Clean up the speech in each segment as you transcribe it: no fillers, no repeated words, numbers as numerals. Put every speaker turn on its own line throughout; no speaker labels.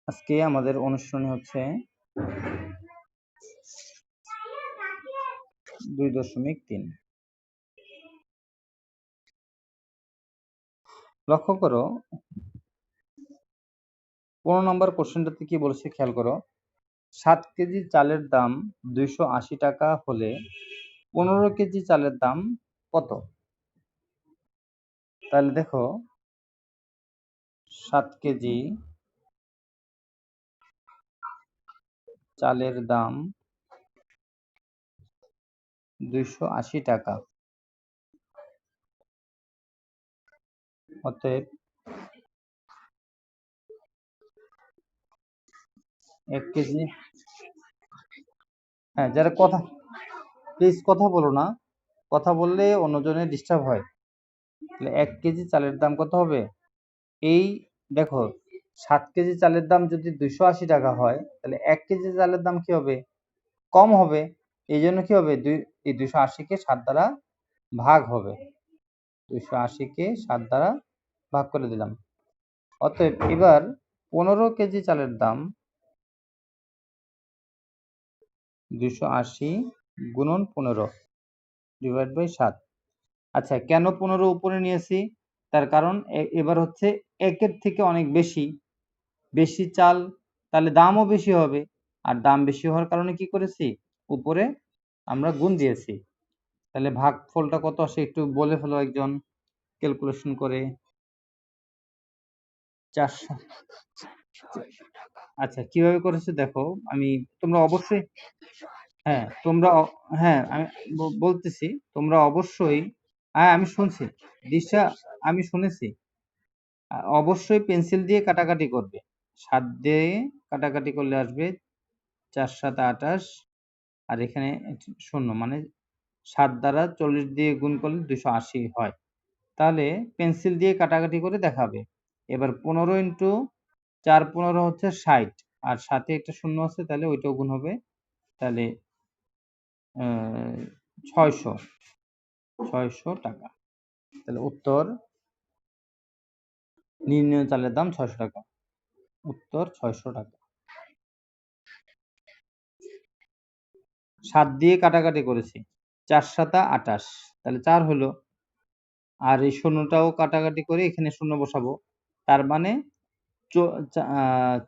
আজকে আমাদের অনুশীলনী হচ্ছে 2.3। লক্ষ্য করো 15 নম্বর কোশ্চেনটাতে কি বলেছে খেয়াল করো। 7 কেজি চালের দাম 280 টাকা হলে 15 কেজি চালের দাম কত? তাহলে দেখো 7 কেজি চালের দাম 280 টাকা, অতএব 1 কেজি, হ্যাঁ যারা কথা, প্লিজ কথা বলো না, কথা বললে অন্যজনের ডিস্টার্ব হয়। তাহলে 1 কেজি চালের দাম কত হবে? এই দেখো 7 কেজি চালের দাম যদি 280 টাকা হয় তাহলে 1 কেজি চালের দাম কি হবে? কম হবে। এই জন্য কি হবে, এই 280 কে 7 দ্বারা ভাগ হবে। 280 কে 7 দ্বারা ভাগ করে দিলাম। অতএব এবার 15 কেজি চালের দাম 280 গুণন 15 ডিভাইড বাই 7। আচ্ছা, কেন 15 উপরে নিয়েছি? তার কারণ এবার হচ্ছে 1 এর থেকে অনেক বেশি, বেশি চাল, তাহলে দামও বেশি হবে। আর দাম বেশি হওয়ার কারণে কি করেছি, উপরে আমরা গুণ দিয়েছি। তাহলে ভাগফলটা কত আসে একটু বলে ফেলো একজন ক্যালকুলেশন করে। 400। আচ্ছা, কিভাবে করেছে দেখো, আমি তোমরা অবশ্যই, হ্যাঁ তোমরা হ্যাঁ আমি বলতেছি, তোমরা অবশ্যই, হ্যাঁ আমি শুনছি, দিশা আমি শুনেছি, অবশ্যই পেন্সিল দিয়ে কাটাকাটি করবে। 7 দিয়ে কাটাকাটি করলে আসবে 4 7 28, আর এখানে 0, মানে 7 দ্বারা 40 দিয়ে গুণ করলে 280 হয়। তাহলে পেন্সিল দিয়ে কাটাকাটি করে দেখাবে। এবার 15 ইন্টু 4 15 হচ্ছে 60, আর সাথে একটা শূন্য আছে, তাহলে ওইটাও গুণ হবে। তাহলে 600 টাকা। তাহলে উত্তর, নির্ণয় চালের দাম 600 টাকা। উত্তর 600 টাকা। 7 দিয়ে কাটাকাটি করেছি, 4 7 28, তাহলে 4 হলো। আর এই শূন্যটাও কাটাকাটি করে এখানে শূন্য বসাবো, তার মানে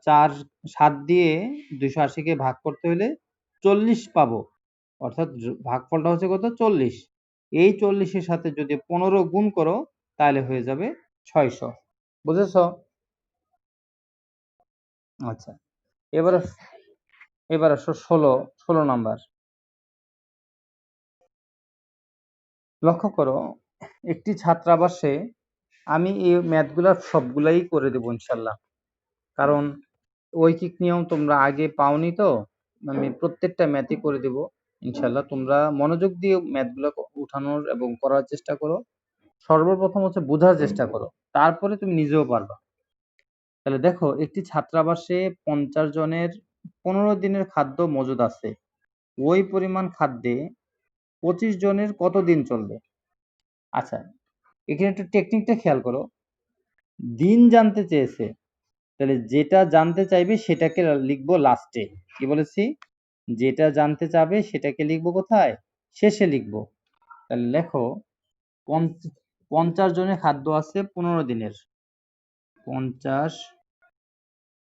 4 7 দিয়ে 280 কে ভাগ করতে হলে 40 পাবো, অর্থাৎ ভাগফলটা হচ্ছে কত, 40। এই 40 এর সাথে যদি 15 গুণ করো তাহলে হয়ে যাবে 600। বুঝেছো? আচ্ছা, এবার এবার আসো 16 নাম্বার। লক্ষ্য করো একটি ছাত্রাবাসে, আমি এই ম্যাথগুলা সবগুলাই করে দেবো ইনশাল্লাহ, কারণ ঐকিক নিয়ম তোমরা আগে পাওনি তো, আমি প্রত্যেকটা ম্যাথই করে দেব ইনশাল্লাহ। তোমরা মনোযোগ দিয়ে ম্যাথগুলো উঠানোর এবং করার চেষ্টা করো। সর্বপ্রথম হচ্ছে বোঝার চেষ্টা করো, তারপরে তুমি নিজেও পারবা। তাহলে দেখো একটি ছাত্রাবাসে 50 জনের 15 দিনের খাদ্য মজুদ আছে। ওই পরিমাণ খাদ্যে 25 জনের কত দিন চলবে? আচ্ছা, এখানে একটু টেকনিকটা খেয়াল করো। দিন জানতে চেয়েছে, তাহলে যেটা জানতে চাইবে সেটাকে লিখবো লাস্টে। কি বলেছি? যেটা জানতে চাবে সেটাকে লিখবো কোথায়? শেষে লিখবো। তাহলে লেখো 50 জনের খাদ্য আছে 15 দিনের। 50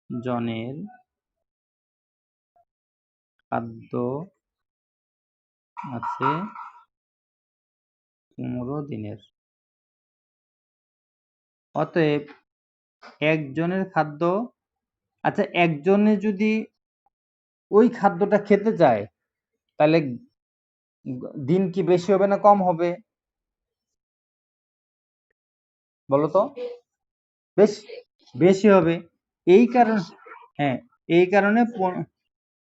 জনের খাদ্য আছে 15 দিনের। অতএব একজনের খাদ্য, আচ্ছা একজনে যদি ওই খাদ্যটা খেতে চায় তাহলে দিন কি বেশি হবে না কম হবে? বলো তো। বেশ, বেশি হবে। এই কারণ, হ্যাঁ এই কারণে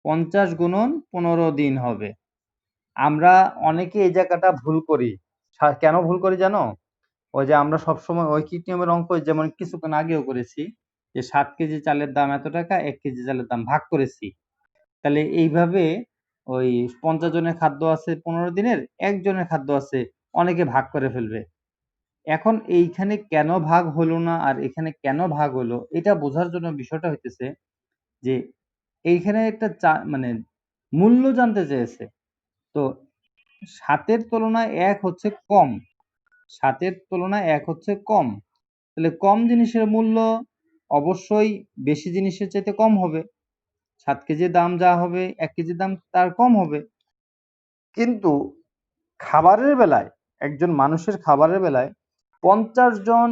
50 গুণন 15 দিন হবে। আমরা অনেকে এই জায়গাটা ভুল করি। কেন ভুল করি জানো? ওই যে আমরা সবসময় ঐকিক নিয়মের অঙ্ক, যেমন কিছুক্ষণ আগেও করেছি, যে 7 কেজি চালের দাম এত টাকা, 1 কেজি চালের দাম ভাগ করেছি। তাহলে এইভাবে ওই 50 জনের খাদ্য আছে 15 দিনের, একজনের খাদ্য আছে, অনেকে ভাগ করে ফেলবে। এখন এইখানে কেন ভাগ হলো না আর এখানে কেন ভাগ হলো, এটা বোঝার জন্য বিষয়টা হইতেছে, যে এইখানে একটা মানে মূল্য জানতে চেয়েছে। তো ৭ এর তুলনায় ১ হচ্ছে কম। ৭ এর তুলনায় ১ হচ্ছে কম। তাহলে কম জিনিসের মূল্য অবশ্যই বেশি জিনিসের চাইতে কম হবে। ৭ কেজির দাম যা হবে ১ কেজির দাম তার কম হবে। কিন্তু খাবারের বেলায়, একজন মানুষের খাবারের বেলায় ৫০ জন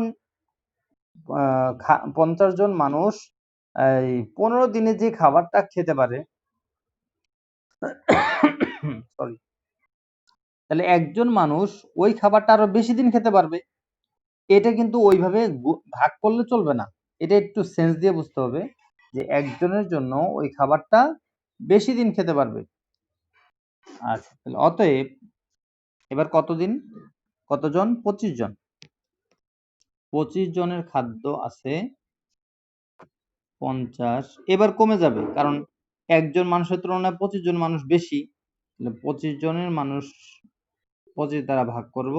৫০ জন মানুষ এই ১৫ দিনে যে খাবারটা খেতে পারে সরি, তাহলে একজন মানুষ ওই খাবারটা আরো বেশি দিন খেতে পারবে। এটা কিন্তু ওইভাবে ভাগ করলে চলবে না। এটা একটু সেন্স দিয়ে বুঝতে হবে যে একজনের জন্য ওই খাবারটা বেশি দিন খেতে পারবে। আচ্ছা, তাহলে অতএব এবার কতজন? ২৫ জন। ২৫ জনের খাদ্য আছে ৫০। এবার কমে যাবে, কারণ একজন মানুষের তুলনায় ২৫ জন মানুষ বেশি। ২৫ জনের মানুষ ২৫ দ্বারা ভাগ করব।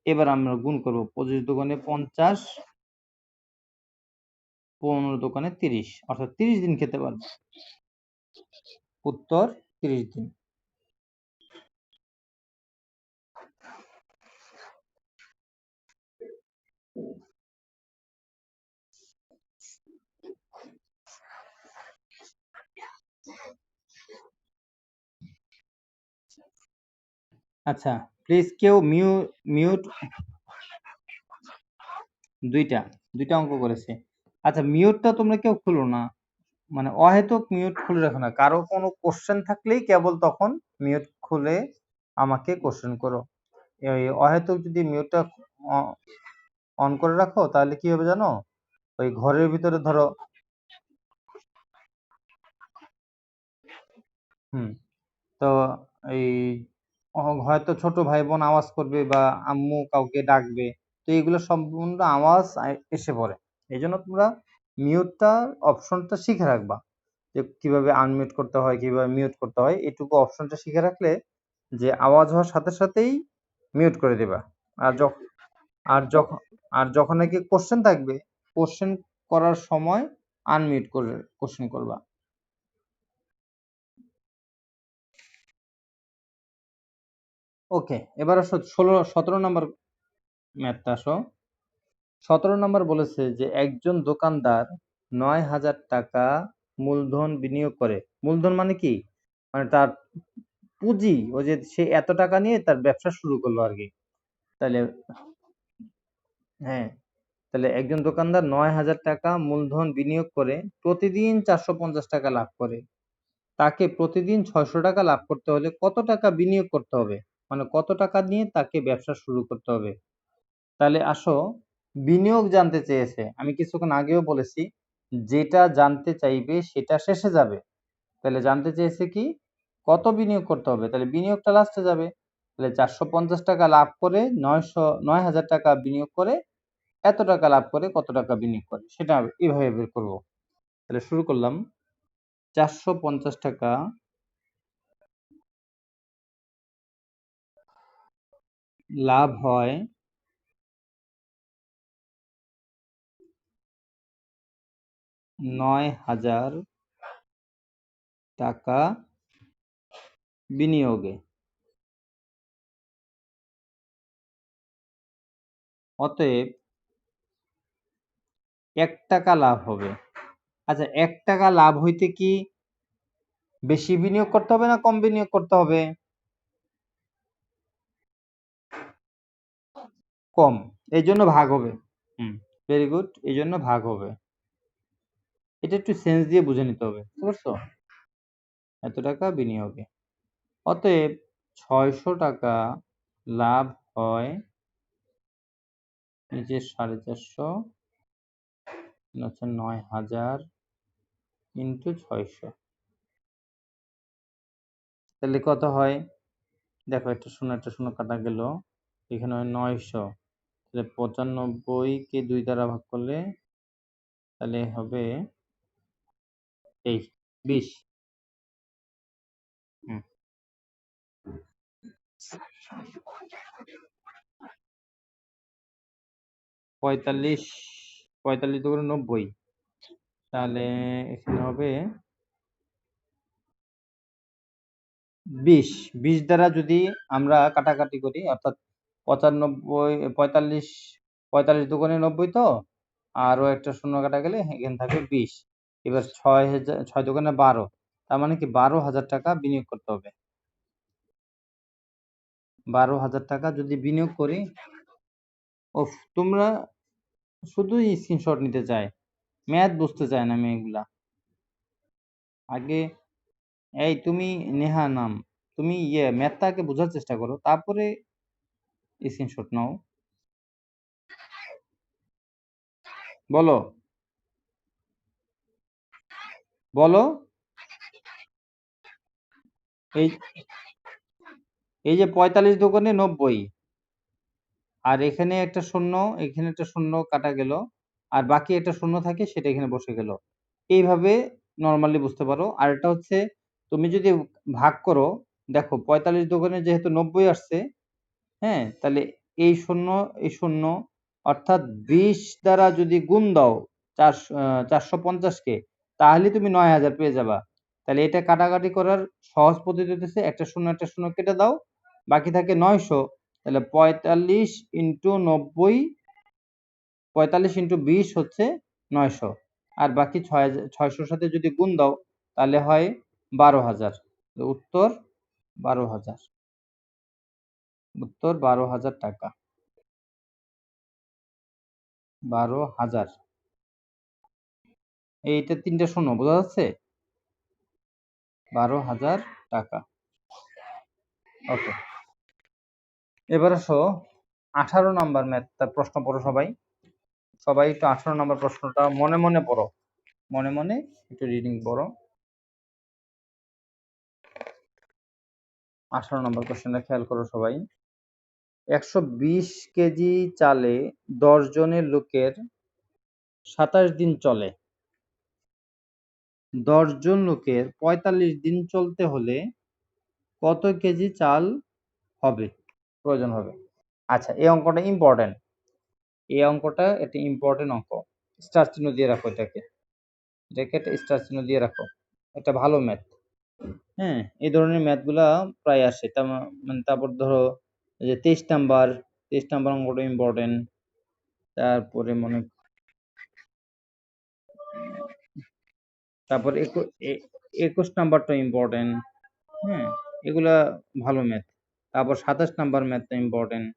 এবার আমরা গুণ করব ২৫ দোকানে ৫০, ১৫ দোকানে ৩০, অর্থাৎ ৩০ দিন খেতে পারবে। উত্তর ৩০ দিন। আচ্ছা, প্লিজ কেউ মিউট। দুইটা অঙ্ক করেছে। আচ্ছা, মিউটটা তোমরা কেউ খুলো না, মানে অহেতুক মিউট খুলে রাখো না। কারো কোনো কোশ্চেন থাকলেই কেবল তখন মিউট খুলে আমাকে কোশ্চেন করো। এই অহেতুক যদি মিউটটা অন করে রাখো তাহলে কি হবে জানো? ওই ঘরের ভিতরে ধরো তো এই হয়তো ছোট ভাই বোন আওয়াজ করবে বা আম্মু কাউকে ডাকবে, তো এগুলো সম্পূর্ণ আওয়াজ এসে পড়ে। এই জন্য তোমরা মিউটটা অপশনটা শিখে রাখবা, যে কিভাবে আনমিউট করতে হয়, কিভাবে মিউট করতে হয়। এটুকু অপশনটা শিখে রাখলে যে আওয়াজ হওয়ার সাথে সাথেই মিউট করে দেবা। আর যখন আর যখন আর যখন নাকি কোশ্চেন থাকবে, কোশ্চেন করার সময় আনমিউট করে কোশ্চেন করবা। ওকে, এবার আসো 17 নম্বর ম্যাথটা আসো। 17 নম্বর বলেছে যে একজন দোকানদার ৯,০০০ টাকা মূলধন বিনিয়োগ করে। মূলধন মানে কি? মানে তার পুঁজি, ওই যে সে এত টাকা নিয়ে তার ব্যবসা শুরু করলো আর কি। তাহলে হ্যাঁ, তাহলে একজন দোকানদার ৯,০০০ টাকা মূলধন বিনিয়োগ করে প্রতিদিন ৪৫০ টাকা লাভ করে। তাকে প্রতিদিন ৬০০ টাকা লাভ করতে হলে কত টাকা বিনিয়োগ করতে হবে? মানে কত টাকা নিয়ে তাকে ব্যবসা শুরু করতে হবে? তাহলে আসো, বিনিয়োগ জানতে চেয়েছে। আমি কিছুক্ষণ আগেও বলেছি যেটা জানতে চাইবে সেটা শেষে যাবে। তাহলে জানতে চেয়েছে কি কত বিনিয়োগ করতে হবে, তাহলে বিনিয়োগটা লাস্টে যাবে। তাহলে ৪৫০ টাকা লাভ করে ৯,০০০ টাকা বিনিয়োগ করে এত টাকা লাভ করে কত টাকা বিনিয়োগ করে সেটা এভাবে বের করব। তাহলে শুরু করলাম। ৪৫০ টাকা লাভ হয় ৯,০০০ টাকা বিনিয়োগে। অতএব ১ টাকা লাভ হবে। আচ্ছা, ১ টাকা লাভ হইতে কি বেশি বিনিয়োগ করতে হবে না কম বিনিয়োগ করতে হবে? কম, এই জন্য ভাগ হবে। ভেরি গুড, এই জন্য ভাগ হবে। এটা একটু সেন্স দিয়ে বুঝে নিতে হবে, বুঝতে পারছো? এত টাকা বিনিয়োগে। অতএব ৬০০ টাকা লাভ হয় নিচে ৪৫০ হচ্ছে ৯,০০০ ইন্টু ৬০০। তাহলে কত হয়? দেখো, একটা শূন্য কাটা গেল, এখানে হয় ৯০০। তাহলে ৯৫ কে ২ দ্বারা ভাগ করলে তাহলে হবে এই ২০। হুম ৪৫ ৪৫ দুগুণে ৯০। তাহলে এখানে হবে 20। 20 দ্বারা যদি আমরা কাটাকাটি করি, অর্থাৎ 95, 45, 45 দুগুণে 90 তো, আরও একটা শূন্য কাটা গেলে এখানে থাকবে 20। এবার 6 দুগুণে 12, তার মানে কি 12,000 টাকা বিনিয়োগ করতে হবে। 12,000 টাকা যদি বিনিয়োগ করি, ওফ, তোমরা শুধুই স্ক্রিনশট নিতে চায়, ম্যাথ বুঝতে চায় না মেয়েগুলা। আগে এই তুমি, নেহা নাম, তুমি ম্যাথটাকে বোঝার চেষ্টা করো, তারপরে স্ক্রিনশট নাও। বলো, বলো। এই এই যে 45 দুগুণে 90, আর এখানে একটা শূন্য, এখানে একটা শূন্য কাটা গেল, আর বাকি একটা শূন্য থাকে সেটা এখানে বসে গেল। এইভাবে নরমালি বুঝতে পারো। আর এটা হচ্ছে, তুমি যদি ভাগ করো, দেখো 45 দুগুণে যেহেতু 90 আসছে, হ্যাঁ, তাহলে এই শূন্য, এই শূন্য, অর্থাৎ 20 দ্বারা যদি গুণ দাও 450 কে, তাহলে তুমি 9,000 পেয়ে যাবা। তাহলে এটা কাটাকাটি করার সহজ পদ্ধতি হচ্ছে একটা শূন্য কেটে দাও, বাকি থাকে 900। তাহলে 45 ইন্টু 90, 45 ইন্টু 20 হচ্ছে 900, আর বাকি 600 সাথে যদি গুণ দাও তাহলে হয় 12,000। উত্তর 12,000, উত্তর 12,000 টাকা। 12,000, এইটা 3টে শূন্য, বোঝা যাচ্ছে? 12,000 টাকা। ওকে, এবার আসো 18 নাম্বার ম্যাথটা প্রশ্ন পড়ো সবাই। সবাই একটু 18 নাম্বার প্রশ্নটা মনে মনে পড়ো, মনে মনে একটু রিডিং পড়ো। 18 নম্বর কোশ্চেনটা খেয়াল করো সবাই। 120 কেজি চালে 10 জনের লোকের 27 দিন চলে। 10 জন লোকের 45 দিন চলতে হলে কত কেজি চাল হবে, প্রয়োজন হবে? আচ্ছা, এই অঙ্কটা ইম্পর্টেন্ট। এই অঙ্কটা একটা ইম্পর্টেন্ট অঙ্ক। স্টার চিহ্ন দিয়ে রাখো এটাকে, এটাকে একটা স্টার চিহ্ন দিয়ে রাখো। এটা ভালো ম্যাথ। হ্যাঁ, এই ধরনের ম্যাথগুলা প্রায় আসে। মানে তারপর ধরো এই যে 23 নাম্বার অঙ্কটা ইম্পর্টেন্ট। তারপরে তারপর 21 নাম্বারটা ইম্পর্টেন্ট। হ্যাঁ, এগুলা ভালো ম্যাথ। তারপর 27 নাম্বার ম্যাথটা ইম্পর্টেন্ট।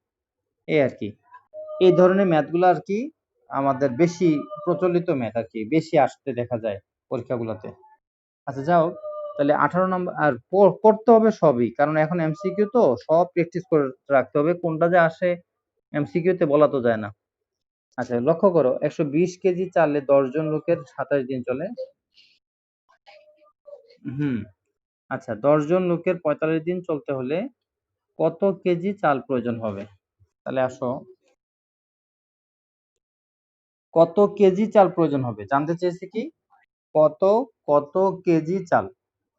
এই আর কি, এই ধরনের ম্যাথগুলো আর কি আমাদের বেশি প্রচলিত ম্যাথ আর কি, বেশি আসতে দেখা যায় পরীক্ষাগুলোতে। আচ্ছা, যাও, তাহলে 18 নম্বর আর করতে হবে সবই, কারণ এখন এমসিকিউ তো সব প্র্যাকটিস করে রাখতে হবে, কোনটা যে আসে এমসিকিউ তে বলা তো যায় না। আচ্ছা, লক্ষ্য করো, 120 কেজি চালে 10 জন লোকের 27 দিন চলে। হুম, আচ্ছা, 10 জন লোকের 45 দিন চলতে হলে কত কেজি চাল প্রয়োজন হবে? তাহলে আসো, কত কেজি চাল প্রয়োজন হবে জানতে চেয়েছি কি, কত কত কেজি চাল।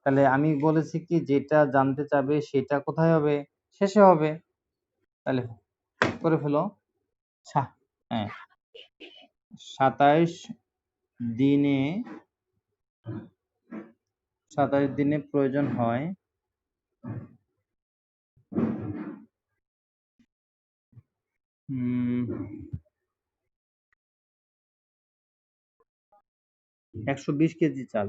তাহলে আমি বলেছি কি, যেটা জানতে চাবে সেটা কোথায় হবে, শেষে হবে। তাহলে করে ফেলো। হ্যাঁ, 27 দিনে, 27 দিনে প্রয়োজন হয় 120 কেজি চাল।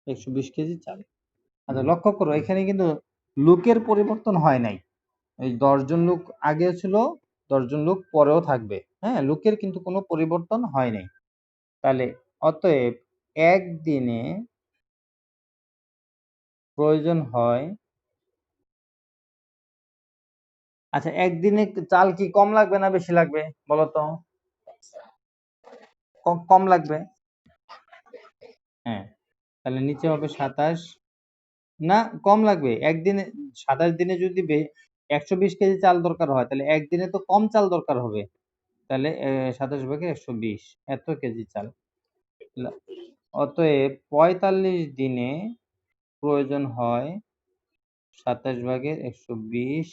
120 কেজি চাল। আচ্ছা, লক্ষ্য করো এখানে কিন্তু লোকের পরিবর্তন হয় নাই। এই 10 জন লোক আগেও ছিল, 10 জন লোক পরেও থাকবে। হ্যাঁ, লোকের কিন্তু কোনো পরিবর্তন হয় নাই। তাহলে অতএব একদিনে প্রয়োজন হয়, আচ্ছা, একদিনে চাল কি কম লাগবে না বেশি লাগবে বলো তো? কম লাগবে। হ্যাঁ, তাহলে নিচে হবে 27, না, কম লাগবে একদিনে। 27 দিনে যদি 120 কেজি চাল দরকার হয়, তাহলে একদিনে তো কম চাল দরকার হবে। তাহলে 27 ভাগে 120, এত কেজি চাল। অতএব 45 দিনে প্রয়োজন হয় 27 ভাগের 120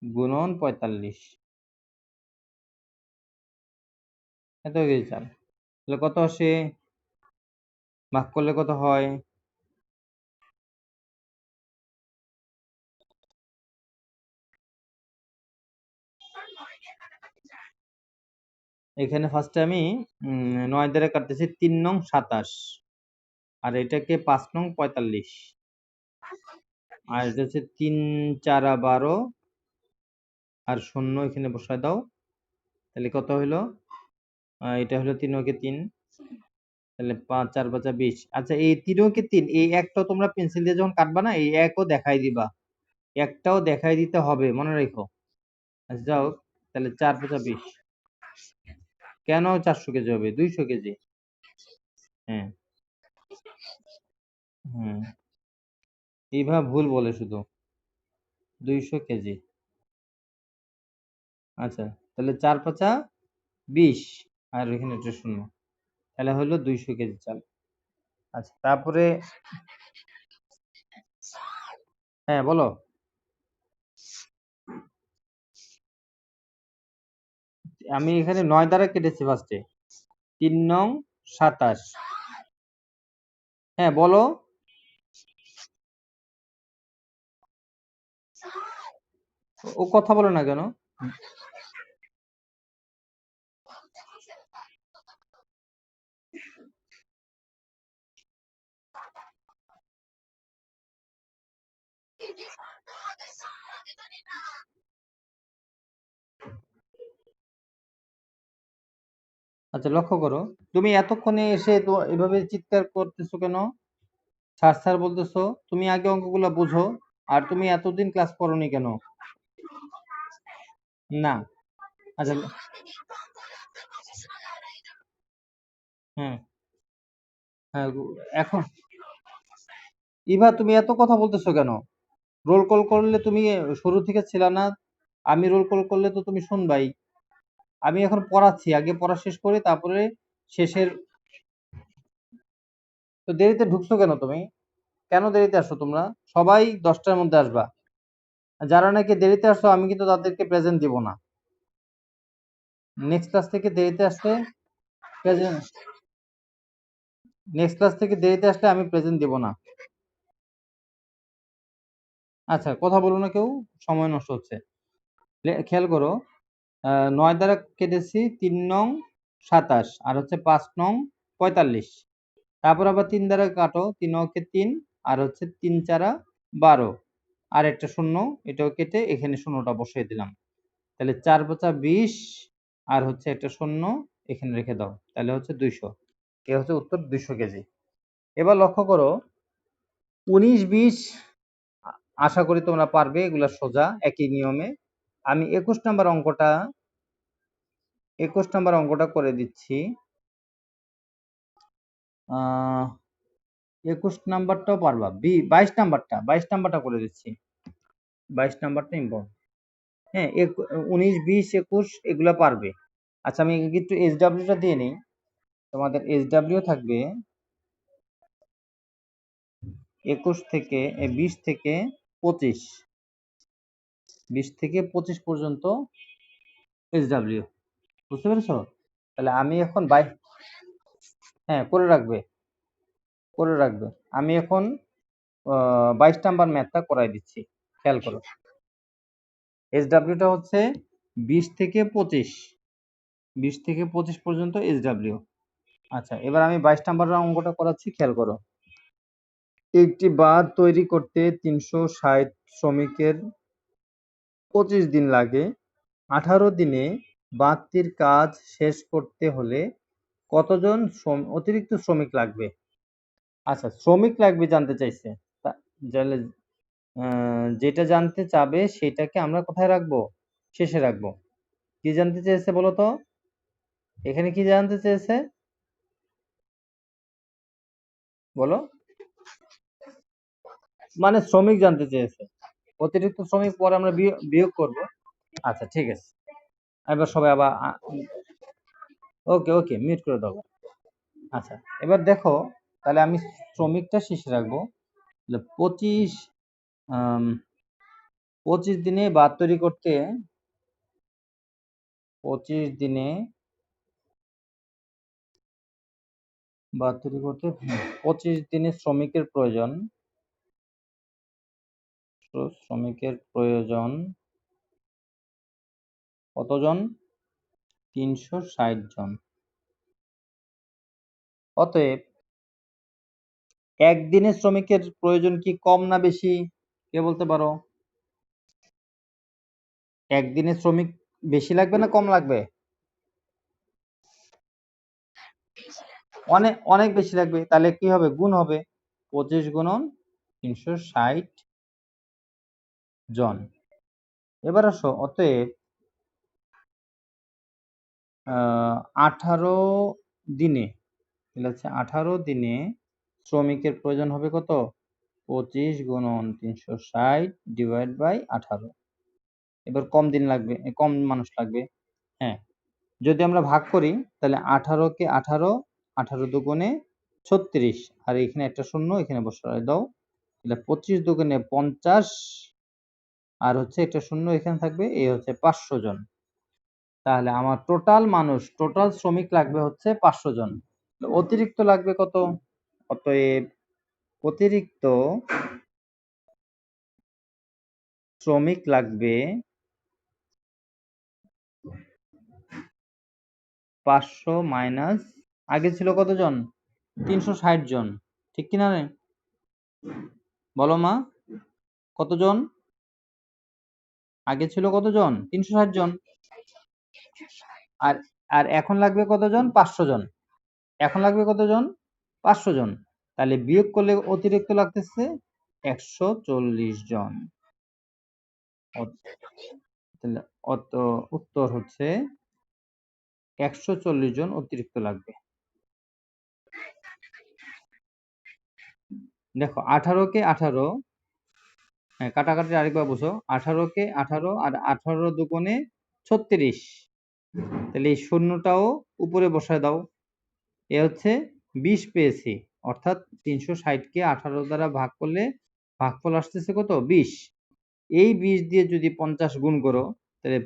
গুণন 45। এত কেজি চাল, তাহলে কত আসে, ভাগ করলে কত হয়? এখানে ফার্স্টে আমি 9 দ্বারা কাটতেছি 3 নং 27, আর এটাকে 5 নং 45, আর এটা হচ্ছে 3 4 12, আর শূন্য এখানে বসায় দাও, তাহলে কত হইলো? এটা হলো 3 ওকে 3, তাহলে 5 4 5 20। আচ্ছা, এই 3 ওকে 3, এই একটাও তোমরা পেন্সিল দিয়ে যখন কাটবা না, এই একও দেখাই দিবা, একটাও দেখাই দিতে হবে, মনে রেখো। আচ্ছা যাও, তাহলে 4 5 20। কেন 400 কেজি হবে? 200 কেজি। হ্যাঁ, হুম, এইভাবে ভুল বলে শুধু 200 কেজি। আচ্ছা, তাহলে 4 5 20, আর এখানে একটা শূন্য, তাহলে হলো 200 কেজি চাল। আচ্ছা, তারপরে হ্যাঁ বলো। আমি এখানে 9 দ্বারা কেটেছি ফার্স্টে, 3 নং 27। হ্যাঁ বলো। ও কথা বলে না কেন? আচ্ছা লক্ষ্য করো, তুমি এতক্ষণে এসে তো এভাবে চিৎকার করতেছো কেন? স্যার স্যার বলতেছো, তুমি আগে অঙ্কগুলো বুঝো, আর তুমি এতদিন ক্লাস করোনি কেন? না। আচ্ছা, হ্যাঁ হ্যাঁ, এখন ইভা তুমি এত কথা বলতেছো কেন? রোল কল করলে তুমি শুরু থেকে ছিল না, আমি রোল কল করলে তো তুমি শুনবাই। আমি এখন পড়াচ্ছি, আগে পড়া শেষ করি, তারপরে শেষের। তো দেরিতে ঢুকছো কেন তুমি? কেন দেরিতে আসো তোমরা? সবাই 10টার মধ্যে আসবা। যারা নাকি দেরিতে আসছো, আমি কিন্তু তাদেরকে প্রেজেন্ট দিব না। নেক্সট ক্লাস থেকে দেরিতে আসলে প্রেজেন্ট, নেক্সট ক্লাস থেকে দেরিতে আসলে আমি প্রেজেন্ট দিব না। আচ্ছা, কথা বলো না কেউ, সময় নষ্ট হচ্ছে। খেয়াল করো, 9 দ্বারা কেটেছি 3 নং 27, আর হচ্ছে 5 নং 45, তারপর আবার 3 দ্বারা কাটো, 3 ওকে 3, আর হচ্ছে 3 4 12, আর একটা শূন্য, এটাও কেটে এখানে শূন্যটা বসিয়ে দিলাম, তাহলে 4 5 20, আর হচ্ছে একটা শূন্য এখানে রেখে দাও, তাহলে হচ্ছে 200। এ হচ্ছে উত্তর, 200 কেজি। এবার লক্ষ্য করো, 19 20, আশা করি তোমরা পারবে, এগুলা সোজা একই নিয়মে। আমি 21 নাম্বার অঙ্কটা করে দিচ্ছি। 21 নাম্বারটাও পারবা, 22 নাম্বারটা করে দিচ্ছি। 22 নাম্বারটা ইম্পর্টেন্ট। হ্যাঁ, 19 20 21 এগুলা পারবে। আচ্ছা, আমি একটু SW দিয়ে নিই। তোমাদের SW থাকবে 21 থেকে 20 থেকে 25, 20 থেকে 25 পর্যন্ত SW, বুঝতে পেরেছো? তাহলে আমি এখন হ্যাঁ করে রাখবে। আমি এখন 22 নাম্বার ম্যাথটা করাই দিচ্ছি, খেয়াল করো। SW-টা হচ্ছে 20 থেকে 25, 20 থেকে 25 পর্যন্ত SW। আচ্ছা, এবার আমি 22 নাম্বার অঙ্কটা করাচ্ছি, খেয়াল করো। একটি বাঁধ তৈরি করতে 360 শ্রমিকের 25 দিন লাগে। 18 দিনে বাঁধটির কাজ শেষ করতে হলে কতজন অতিরিক্ত শ্রমিক লাগবে? আচ্ছা, শ্রমিক লাগবে জানতে চাইছে। জানলে যেটা জানতে চাবে সেটাকে আমরা কোথায় রাখবো? শেষে রাখবো। কি জানতে চেয়েছে বলো তো? এখানে কি জানতে চেয়েছে বলো? মানে শ্রমিক জানতে চেয়েছে, অতিরিক্ত শ্রমিক পরে আমরা বিয়োগ করব। আচ্ছা ঠিক আছে, এবার সবাই আবার ওকে ওকে মিউট করে দাও। আচ্ছা, এবার দেখো, তাহলে আমি শ্রমিকটা শেষে রাখবো। 25 25 দিনে বাদ তৈরি করতে, 25 দিনে বা তৈরি করতে 25 দিনের শ্রমিকের প্রয়োজন। শ্রমিকের প্রয়োজন কতজন? 360 জন। অতএব একদিনের শ্রমিকের প্রয়োজন কি কম না বেশি? কে বলতে পারো? একদিনের শ্রমিক বেশি লাগবে না কম লাগবে? অনেক অনেক বেশি লাগবে। তাহলে কি হবে? গুণ হবে। 25 গুণন 360 জন। এবার আসো, অতএব 18 দিনে, তাহলে হচ্ছে 18 দিনে শ্রমিকের প্রয়োজন হবে কত? 25 গুণন 360 ডিভাইড বাই 18। এবার কম দিন লাগবে, কম মানুষ লাগবে। হ্যাঁ, যদি আমরা ভাগ করি তাহলে 18 কে 18, 18 দুগুণে 36, আর এখানে একটা শূন্য এখানে বসায় দাও, তাহলে 25 দুগুণে 50, আর হচ্ছে একটা শূন্য এখানে থাকবে, এই হচ্ছে 500 জন। তাহলে আমার টোটাল শ্রমিক লাগবে হচ্ছে 500 জন। অতিরিক্ত লাগবে কত? অতএব অতিরিক্ত শ্রমিক লাগবে 500 মাইনাস, আগে ছিল কতজন? 360 জন, ঠিক কিনা রে? বলো মা, কতজন আগে ছিল? কতজন? 360 জন। আর আর এখন লাগবে কতজন? 500 জন। এখন লাগবে কতজন? 500 জন। তাহলে বিয়োগ করলে অতিরিক্ত লাগতেছে 140 জন। তাহলে উত্তর হচ্ছে 140 জন অতিরিক্ত লাগবে। দেখো 18 কে 18, হ্যাঁ কাটাকাটি আরেকবার বসো, 18 কে 18 আর 18 দুগুণে 36, তাহলে এই শূন্যটাও উপরে বসায় দাও। এ হচ্ছে 20 পেয়েছি, অর্থাৎ 360 কে 18 দ্বারা ভাগ করলে ভাগফল আসতেছে কত? 20। এই 20 দিয়ে যদি 50 গুণ করো, তাহলে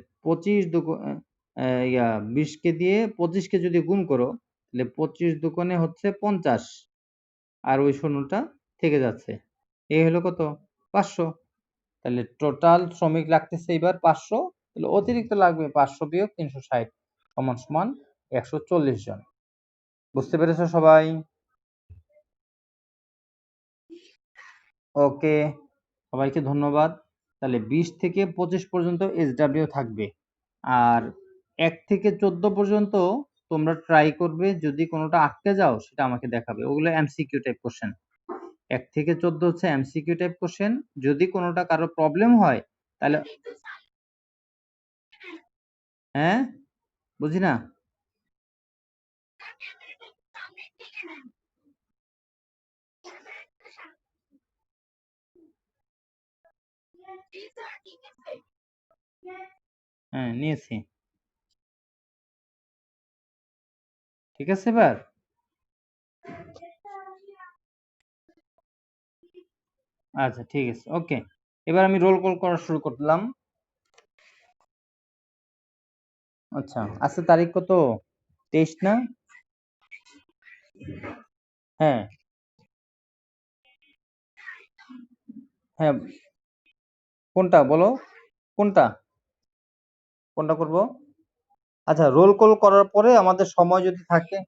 20 কে দিয়ে 25 কে যদি গুণ করো, তাহলে 25 দুগুণে হচ্ছে 50, আর ওই শূন্যটা থেকে যাচ্ছে। এই হলো কত? 500। তাহলে টোটাল শ্রমিক লাগতেছে এবার 500, তাহলে অতিরিক্ত লাগবে 500 বিয়োগ 360 সমান সমান 140 জন। বুঝতে পেরেছো সবাই? ওকে, সবাইকে ধন্যবাদ। তাহলে 20 থেকে 25 পর্যন্ত SW থাকবে, আর 1 থেকে 14 পর্যন্ত তোমরা ট্রাই করবে, যদি কোনোটা আটকে যাও সেটা আমাকে দেখাবে। ওগুলো এমসিকিউ টাইপ কোশ্চেন। 1 থেকে 14 হচ্ছে এমসিকিউ টাইপ কোশ্চেন। যদি কোনোটা কারো প্রবলেম হয় তাহলে, হ্যাঁ বুঝি না। হ্যাঁ নিয়েছি, ঠিক আছে। এবার আচ্ছা ঠিক আছে, ওকে। এবার আমি রোল কল করা শুরু করলাম। আচ্ছা, আজকে তারিখ কত? 23 না? হ্যাঁ হ্যাঁ, কোনটা বলো? কোনটা কোনটা করব? আচ্ছা, রোল কল করার পরে আমাদের সময় যদি থাকে,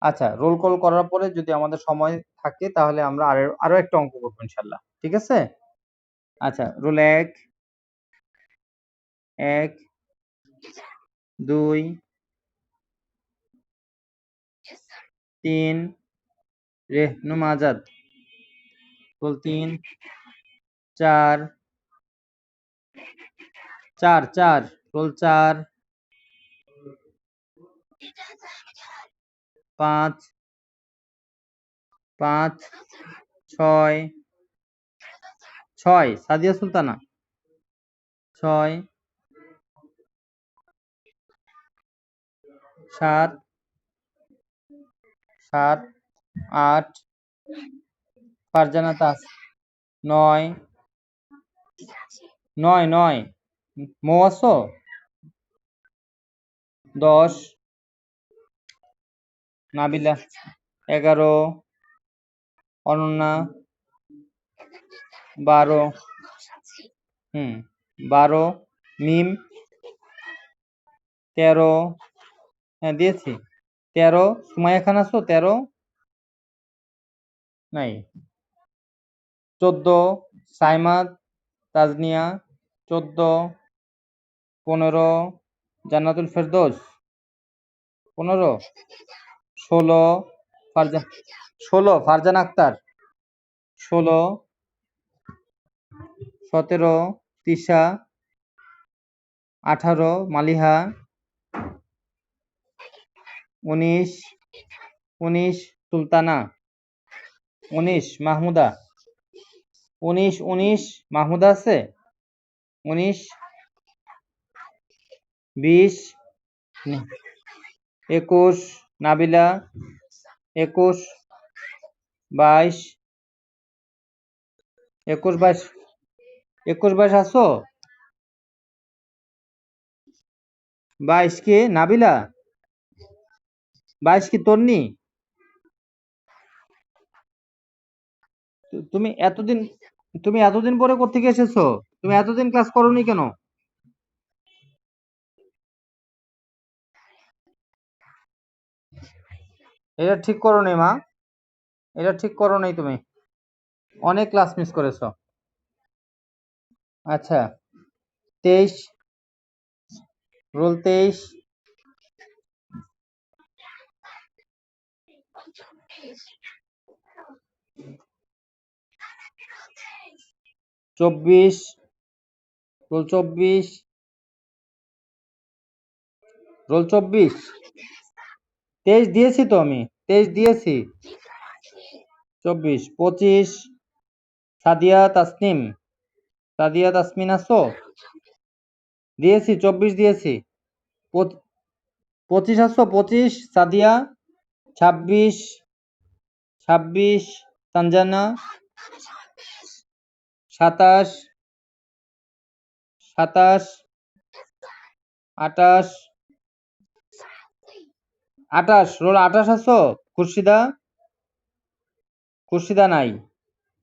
আচ্ছা রোল কল করার পরে যদি আমাদের সময় থাকে তাহলে আমরা আরো একটা অঙ্ক করবো ইনশাল্লাহ, ঠিক আছে? আচ্ছা, roll 1, 1, 2, 3, Rehnum Azad. Roll 3, 4, 4, roll 4, 5, 5, 6, 6 Sadia Sultana, 6, 7, 7, 8, Farzana তাস, 9, 9, মৌ আছো? 10, নাবিলা 11, অনন্যা 12, 12, মিম 13, হ্যাঁ দিয়েছি 13, সুমাইয়া খান আছো 13, নাই 14, সাইমাদ তাজনিয়া 14, 15, জান্নাতুল ফেরদৌস 15, 16, ফারজান 16, ফারজান আক্তার 16, 17, তিশা 18, মালিহা 19, সুলতানা 19, মাহমুদা 19, মাহমুদা আছে 19, 20, 21, নাবিলা 21, 22, 21, 22 আছো 22 কে নাবিলা 22 কি তন্নি তুমি এতদিন পরে কোত্থেকে এসেছো? তুমি এতদিন ক্লাস করোনি কেন? এটা ঠিক করো নাই মা, এটা ঠিক করো নাই, তুমি অনেক ক্লাস মিস করেছো। আচ্ছা 23, রোল 23, 24, রোল 24, রোল 24, 23 দিয়েছি তো আমি, 23 দিয়েছি, 24, 25, সাদিয়া তাসনিম, সাদিয়া তাসমিন আছো দিয়েছি, 24 দিয়েছি, 25 আছো 25, সাদিয়া 26, 26, সঞ্জনা 27, 28, 28, রোল 28 আছো খুরশিদা, খুরশিদা নাই,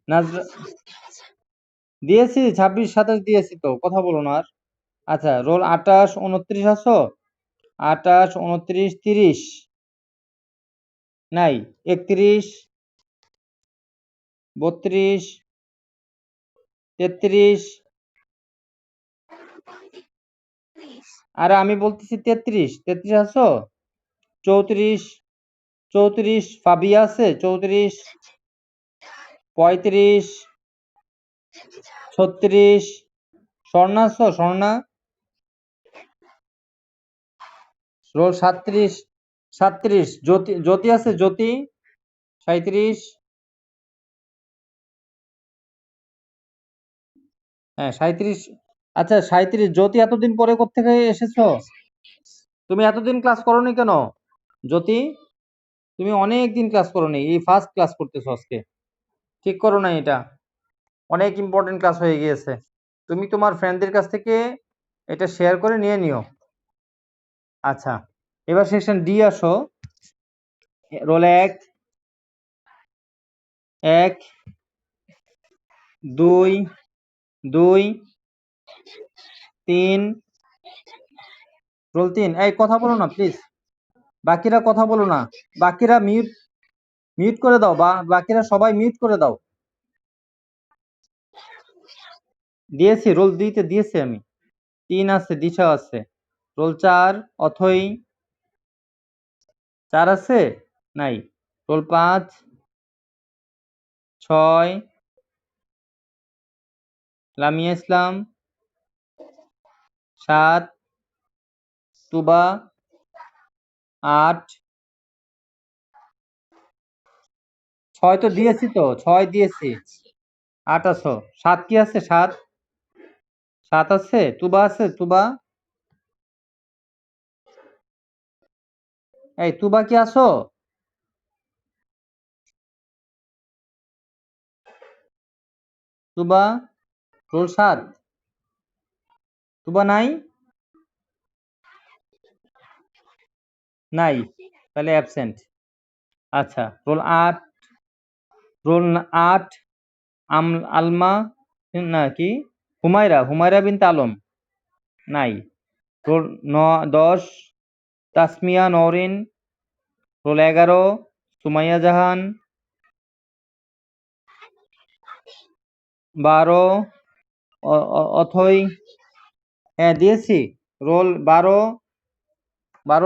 নাজরা দিয়েছি, 26, 27 দিয়েছি তো, কথা বলো না আর। আচ্ছা রোল 28, 29 আছো 28, 29, 30 নাই, 31, 32, 33, আরে আমি বলতেছি 33, 33 আছো 34, 34, ফাবিয়া আছে 34, 35, 36, স্বর্ণা আছো স্বর্ণা, রোল 37, 37, জ্যোতি, জ্যোতি আছে জ্যোতি 37, হ্যাঁ 37, আচ্ছা 37, জ্যোতি এতদিন পরে কোত্থেকে এসেছো? তুমি এতদিন ক্লাস করোনি কেন জ্যোতি? তুমি অনেক দিন ক্লাস করোনি, এই ফার্স্ট ক্লাস করতেছো আজকে, ঠিক করো না, এটা অনেক ইম্পর্টেন্ট ক্লাস হয়ে গিয়েছে, তুমি তোমার ফ্রেন্ডদের কাছ থেকে এটা শেয়ার করে নিয়ে নিও। আচ্ছা এবার সেকশন ডি আসো, রোল 1, 1, 2, 2, 3, রোল 3, এই কথা বলো না প্লিজ, বাকিরা কথা বলো না, বাকিরা মিউট, মিউট করে দাও, বা বাকিরা সবাই মিউট করে দাও। দিয়েছি, রোল 2 তে দিয়েছি আমি, 3 আছে, দিশা আছে, রোল 4, অথই 4 আছে নাই, রোল 5, 6, লামিয়া ইসলাম 7, তুবা 8, 6 তো দিয়েছি তো, 6 দিয়েছি, 8 আছো, 7 কি আছে 7, 7 আছে, তুবা আছে, তুবা, এই তুবা কি আছো? তুবা, রোল 7, তুবা নাই, নাই, তাহলে অ্যাবসেন্ট। আচ্ছা, রোল 8, রোল 8 আলমা না কি হুমায়রা বিনতে আলম নাই। রোল 10 তাসমিয়া নওরিন। রোল 11 সুমাইয়া জাহান। 12 অথই। হ্যাঁ দিয়েছি। রোল 12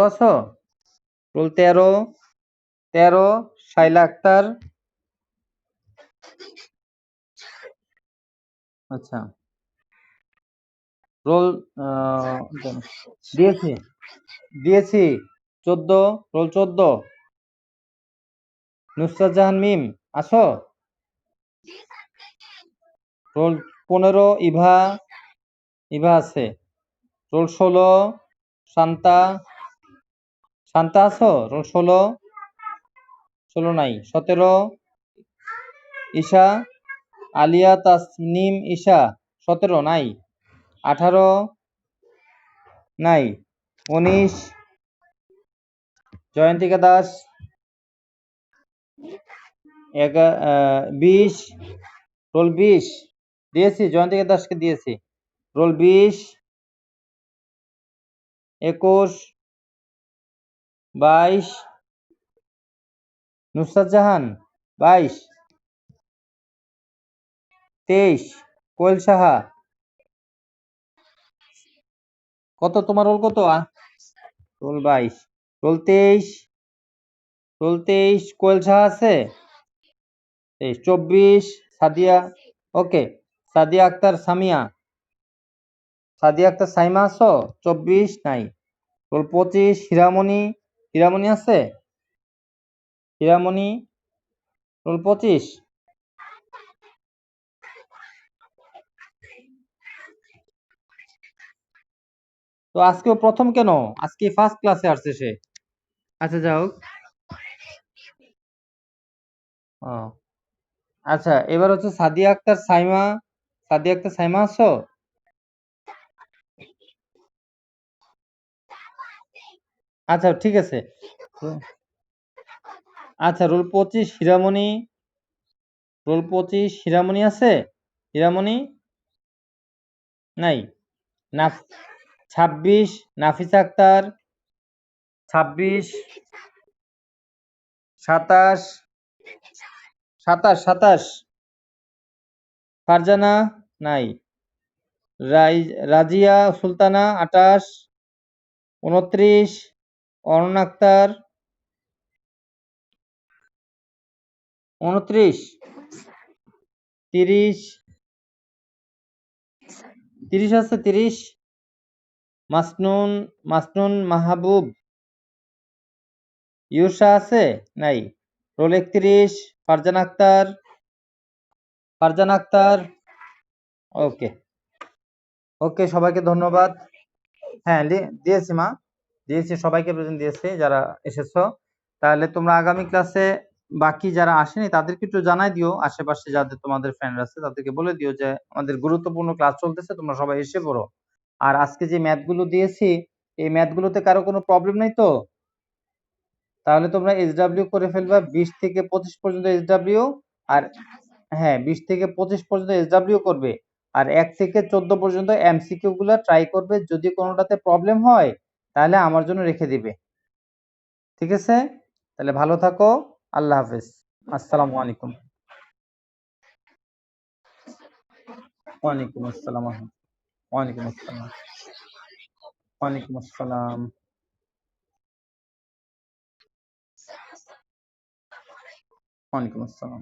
আছো? রোল 13 শাইলা আক্তার। আচ্ছা, রোল দিয়েছি 14, রোল 14 নুসরাত জাহান মিম আছো? রোল 15 ইভা আছে। রোল 16 শান্তা আছো? রোল 16 নাই। 17 ঈশা আলিয়া তাসনিম ঈশা 17 নাই। 18 নাই। 19 জয়ন্তিকা দাস। 20 রোল 20 দিয়েছি, জয়ন্তিকা দাসকে দিয়েছি। রোল 20 21 22 নুসরাত জাহান 22 23 কোয়েল সাহা। কত তোমার রোল কত? রোল 22। রোল 23 কোয়েল সাহা আছে। 24 সাদিয়া। ওকে, সাদিয়া আক্তার সামিয়া আছো? 24 নাই। রোল 25 হীরামণি আছে? হীরামণি রোল 25। তো আজকেও প্রথম কেন? আজকে ফার্স্ট ক্লাসে আসছে সে। আচ্ছা যাও। আচ্ছা, এবার হচ্ছে সাদিয়া আক্তার সাইমা আছো? আচ্ছা ঠিক আছে। আচ্ছা, রোল 25 হীরামণি আছে? হীরামণি নাই। 26 নাফিসা আক্তার। 26 27 ফারজানা নাই। রাজিয়া সুলতানা 28 29 অরুণ আক্তার 29 30 আছে। 30 মাসনুন মাহবুব ইউসা আছে? নাই। রোল 31 ফারজানা আক্তার। ওকে ওকে, সবাইকে ধন্যবাদ। হ্যাঁ দিয়েছি মা, দিয়েছি সবাইকে প্রেজেন্ট দিয়েছি যারা এসেছো। তাহলে তোমরা আগামী ক্লাসে বাকি যারা আসেনি তাদেরকে একটু জানাই দিও, আশেপাশে যাদের তোমাদের ফ্রেন্ড আছে তাদেরকে বলে দিও যে আমাদের গুরুত্বপূর্ণ ক্লাস চলতেছে, তোমরা সবাই এসে পড়ো। আর আজকে যে ম্যাথগুলো দিয়েছি এই ম্যাথগুলোতে কারো কোনো প্রবলেম নাই তো? তাহলে তোমরা SW করে ফেলবা 20 থেকে 25 পর্যন্ত SW। আর হ্যাঁ 20 থেকে 25 পর্যন্ত SW করবে। আর 1 থেকে 14 পর্যন্ত MCQ গুলা ট্রাই করবে, যদি কোনোটাতে প্রবলেম হয় তাহলে আমার জন্য রেখে দিবে। ঠিক আছে, তাহলে ভালো থাকো। আল্লাহ হাফেজ। আসসালামু আলাইকুম। ওয়ালাইকুম আসসালাম। ওয়ালাইকুম আসসালাম। ওয়ালাইকুম আসসালাম। ওয়ালাইকুম আসসালাম।